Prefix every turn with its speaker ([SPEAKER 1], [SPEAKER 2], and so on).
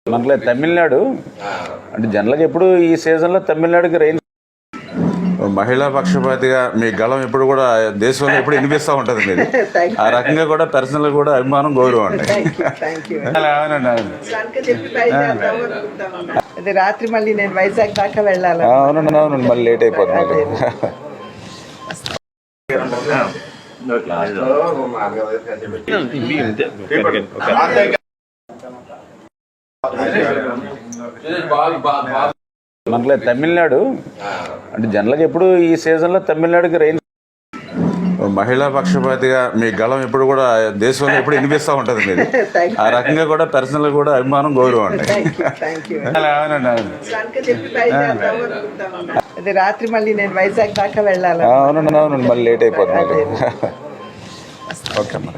[SPEAKER 1] మనకి తమిళనాడు అంటే జనరల్గా ఎప్పుడు ఈ సీజన్లో తమిళనాడుకి రైన్ మహిళా పక్షపాతిగా మీ గళం ఎప్పుడు కూడా దేశంలో ఎప్పుడు వినిపిస్తూ ఉంటుంది మీరు ఆ రకంగా కూడా పర్సనల్ కూడా అభిమానం గౌరవం అండి.
[SPEAKER 2] అది రాత్రి మళ్ళీ నేను వైజాగ్ దాకా వెళ్ళాలి.
[SPEAKER 1] అవునండి అవునండి మళ్ళీ లేట్ అయిపోతుంది. మనకి తమిళనాడు అంటే జనరల్గా ఎప్పుడు ఈ సీజన్లో తమిళనాడుకి రైన్ మహిళా పక్షపాతిగా మీ గళం ఎప్పుడు కూడా దేశంలో ఎప్పుడు వినిపిస్తూ ఉంటుంది మీరు ఆ రకంగా కూడా పర్సనల్ కూడా అభిమానం గౌరవం అండి.
[SPEAKER 2] అది రాత్రి మళ్ళీ నేను వైజాగ్ దాకా వెళ్ళాలి.
[SPEAKER 1] అవునండి అవునండి మళ్ళీ లేట్ అయిపోతుంది. ఓకే అమ్మా.